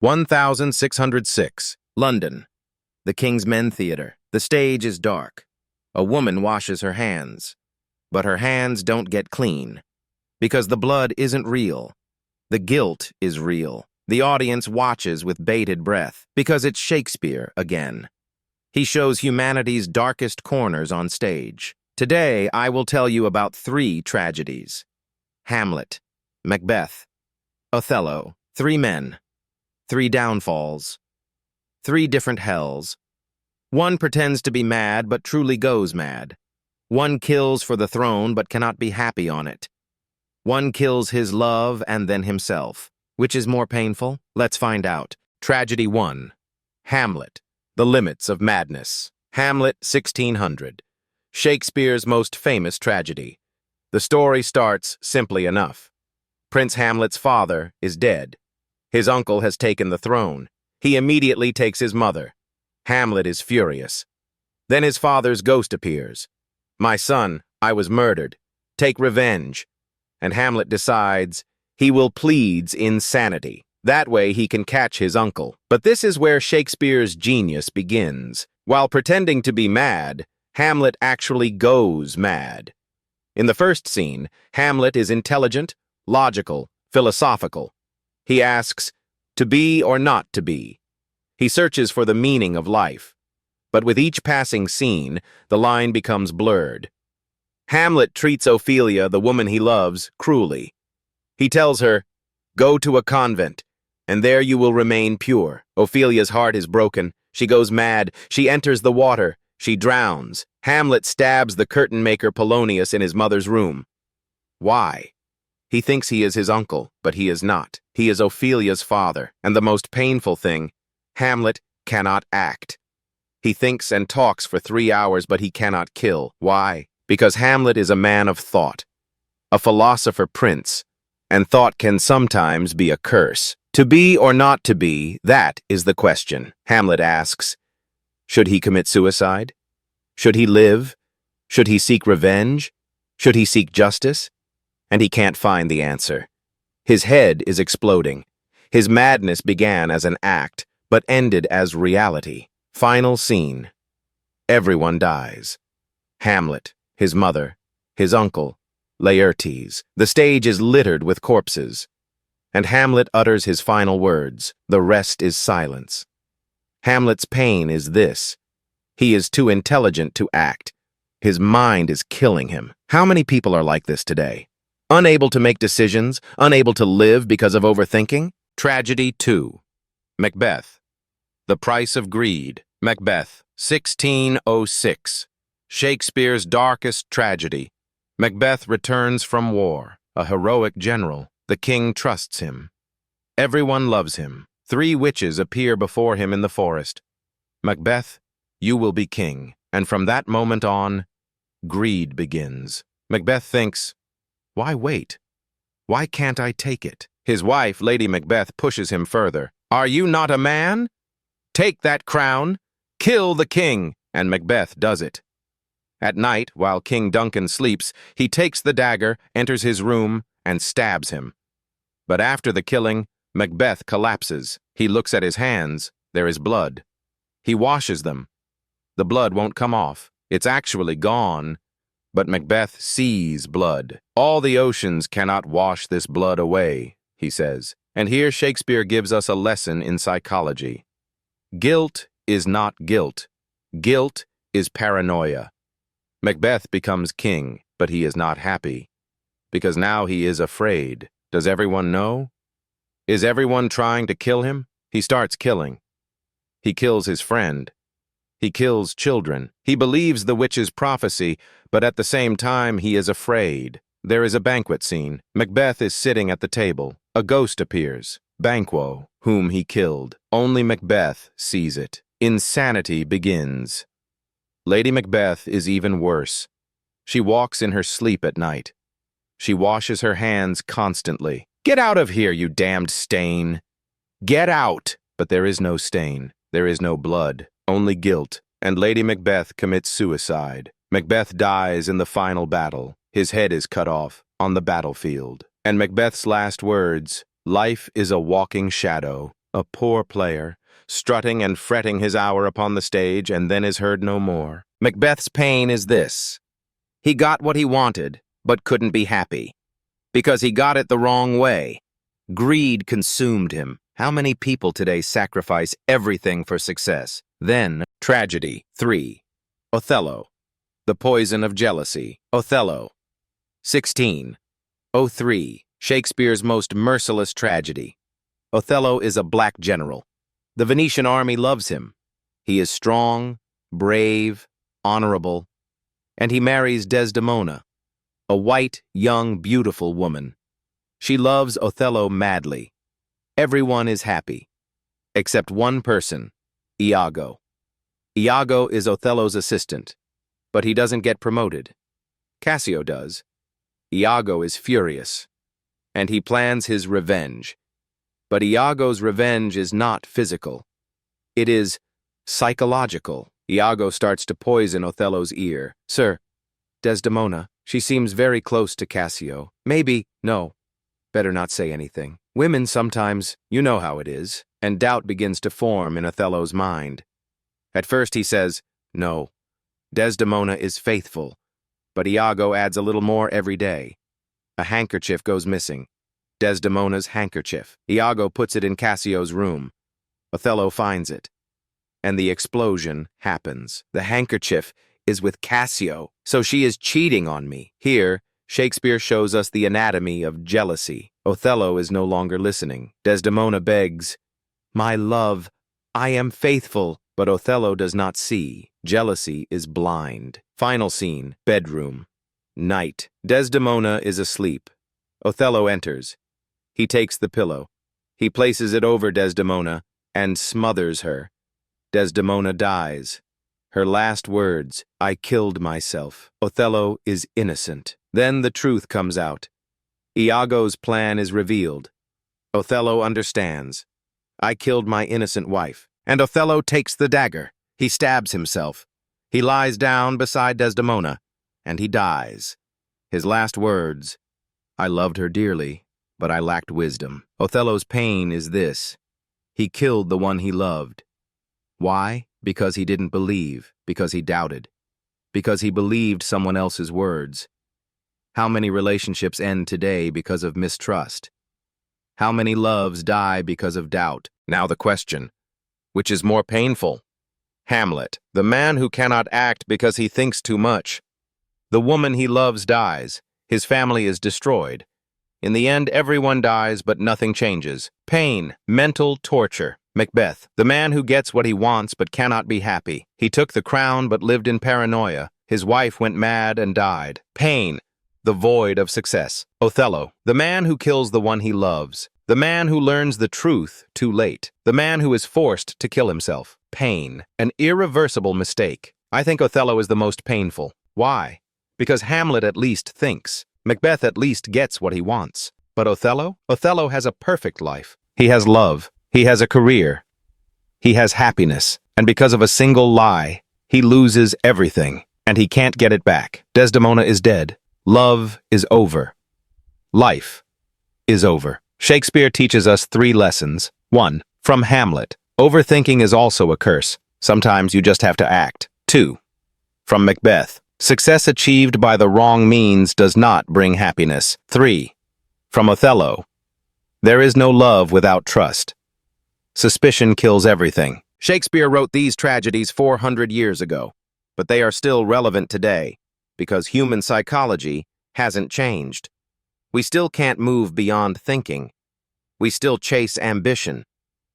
1606, London. The King's Men Theatre. The stage is dark. A woman washes her hands. But her hands don't get clean. Because the blood isn't real. The guilt is real. The audience watches with bated breath. Because it's Shakespeare again. He shows humanity's darkest corners on stage. Today, I will tell you about 3 tragedies. Hamlet, Macbeth, Othello. 3 men. 3 downfalls. 3 different hells. One pretends to be mad but truly goes mad. One kills for the throne but cannot be happy on it. One kills his love and then himself. Which is more painful? Let's find out. Tragedy 1. Hamlet, The Limits of Madness. Hamlet, 1600. Shakespeare's most famous tragedy. The story starts simply enough. Prince Hamlet's father is dead. His uncle has taken the throne. He immediately takes his mother. Hamlet is furious. Then his father's ghost appears. "My son, I was murdered. Take revenge." And Hamlet decides he will plead insanity. That way he can catch his uncle. But this is where Shakespeare's genius begins. While pretending to be mad, Hamlet actually goes mad. In the first scene, Hamlet is intelligent, logical, philosophical. He asks, to be or not to be. He searches for the meaning of life. But with each passing scene, the line becomes blurred. Hamlet treats Ophelia, the woman he loves, cruelly. He tells her, "Go to a convent, and there you will remain pure." Ophelia's heart is broken. She goes mad. She enters the water. She drowns. Hamlet stabs the curtain-maker Polonius in his mother's room. Why? He thinks he is his uncle, but he is not. He is Ophelia's father, and the most painful thing, Hamlet cannot act. He thinks and talks for 3 hours, but he cannot kill. Why? Because Hamlet is a man of thought, a philosopher prince, and thought can sometimes be a curse. To be or not to be, that is the question. Hamlet asks, should he commit suicide? Should he live? Should he seek revenge? Should he seek justice? And he can't find the answer. His head is exploding. His madness began as an act, but ended as reality. Final scene. Everyone dies. Hamlet, his mother, his uncle, Laertes. The stage is littered with corpses. And Hamlet utters his final words. The rest is silence. Hamlet's pain is this. He is too intelligent to act. His mind is killing him. How many people are like this today? Unable to make decisions, unable to live because of overthinking? Tragedy 2. Macbeth. The Price of Greed. Macbeth, 1606. Shakespeare's darkest tragedy. Macbeth returns from war, a heroic general. The king trusts him. Everyone loves him. 3 witches appear before him in the forest. Macbeth, you will be king. And from that moment on, greed begins. Macbeth thinks, why wait? Why can't I take it? His wife, Lady Macbeth, pushes him further. Are you not a man? Take that crown. Kill the king. And Macbeth does it. At night, while King Duncan sleeps, he takes the dagger, enters his room, and stabs him. But after the killing, Macbeth collapses. He looks at his hands. There is blood. He washes them. The blood won't come off. It's actually gone. But Macbeth sees blood. All the oceans cannot wash this blood away, he says. And here Shakespeare gives us a lesson in psychology. Guilt is not guilt. Guilt is paranoia. Macbeth becomes king, but he is not happy. Because now he is afraid. Does everyone know? Is everyone trying to kill him? He starts killing. He kills his friend. He kills children. He believes the witch's prophecy, but at the same time he is afraid. There is a banquet scene. Macbeth is sitting at the table. A ghost appears. Banquo, whom he killed. Only Macbeth sees it. Insanity begins. Lady Macbeth is even worse. She walks in her sleep at night. She washes her hands constantly. Get out of here, you damned stain. Get out! But there is no stain. There is no blood. Only guilt. And Lady Macbeth commits suicide. Macbeth dies in the final battle. His head is cut off on the battlefield. And Macbeth's last words, life is a walking shadow. A poor player, strutting and fretting his hour upon the stage, and then is heard no more. Macbeth's pain is this. He got what he wanted, but couldn't be happy. Because he got it the wrong way. Greed consumed him. How many people today sacrifice everything for success? Then, Tragedy 3. Othello. The poison of jealousy. Othello. 16. 03. Shakespeare's most merciless tragedy. Othello is a black general. The Venetian army loves him. He is strong, brave, honorable, and he marries Desdemona, a white, young, beautiful woman. She loves Othello madly. Everyone is happy, except one person, Iago. Iago is Othello's assistant, but he doesn't get promoted. Cassio does. Iago is furious, and he plans his revenge. But Iago's revenge is not physical. It is psychological. Iago starts to poison Othello's ear. Sir, Desdemona, she seems very close to Cassio. Maybe, no. Better not say anything. Women sometimes, you know how it is, and doubt begins to form in Othello's mind. At first he says, no, Desdemona is faithful, but Iago adds a little more every day. A handkerchief goes missing. Desdemona's handkerchief. Iago puts it in Cassio's room. Othello finds it. And the explosion happens. The handkerchief is with Cassio, so she is cheating on me. Here, Shakespeare shows us the anatomy of jealousy. Othello is no longer listening. Desdemona begs, my love, I am faithful. But Othello does not see. Jealousy is blind. Final scene, bedroom. Night. Desdemona is asleep. Othello enters. He takes the pillow. He places it over Desdemona and smothers her. Desdemona dies. Her last words, I killed myself. Othello is innocent. Then the truth comes out. Iago's plan is revealed. Othello understands. I killed my innocent wife. And Othello takes the dagger. He stabs himself. He lies down beside Desdemona, and he dies. His last words, I loved her dearly, but I lacked wisdom. Othello's pain is this. He killed the one he loved. Why? Because he didn't believe, because he doubted, because he believed someone else's words. How many relationships end today because of mistrust? How many loves die because of doubt? Now the question. Which is more painful? Hamlet, the man who cannot act because he thinks too much. The woman he loves dies. His family is destroyed. In the end, everyone dies, but nothing changes. Pain, mental torture. Macbeth, the man who gets what he wants but cannot be happy. He took the crown but lived in paranoia. His wife went mad and died. Pain, the void of success. Othello, the man who kills the one he loves. The man who learns the truth too late. The man who is forced to kill himself. Pain. An irreversible mistake. I think Othello is the most painful. Why? Because Hamlet at least thinks. Macbeth at least gets what he wants. But Othello? Othello has a perfect life. He has love. He has a career. He has happiness. And because of a single lie, he loses everything. And he can't get it back. Desdemona is dead. Love is over. Life is over. Shakespeare teaches us 3 lessons. 1. From Hamlet. Overthinking is also a curse. Sometimes you just have to act. 2. From Macbeth. Success achieved by the wrong means does not bring happiness. 3. From Othello. There is no love without trust. Suspicion kills everything. Shakespeare wrote these tragedies 400 years ago, but they are still relevant today because human psychology hasn't changed. We still can't move beyond thinking. We still chase ambition.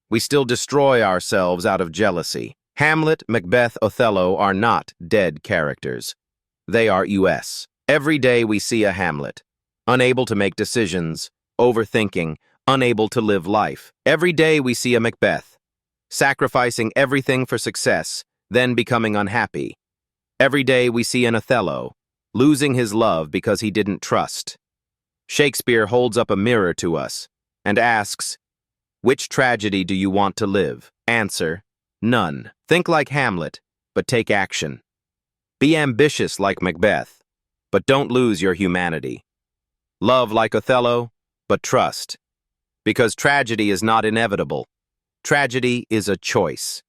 We still destroy ourselves out of jealousy. Hamlet, Macbeth, Othello are not dead characters. They are us. Every day we see a Hamlet, unable to make decisions, overthinking, unable to live life. Every day we see a Macbeth, sacrificing everything for success, then becoming unhappy. Every day we see an Othello, losing his love because he didn't trust. Shakespeare holds up a mirror to us and asks, which tragedy do you want to live? Answer, none. Think like Hamlet, but take action. Be ambitious like Macbeth, but don't lose your humanity. Love like Othello, but trust. Because tragedy is not inevitable. Tragedy is a choice.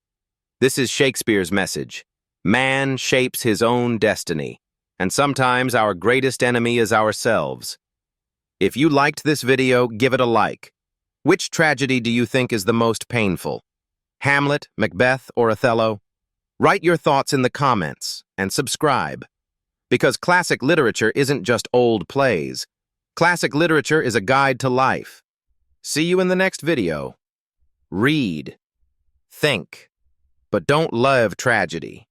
This is Shakespeare's message. Man shapes his own destiny, and sometimes our greatest enemy is ourselves. If you liked this video, give it a like. Which tragedy do you think is the most painful? Hamlet, Macbeth, or Othello? Write your thoughts in the comments and subscribe. Because classic literature isn't just old plays. Classic literature is a guide to life. See you in the next video. Read, think, but don't love tragedy.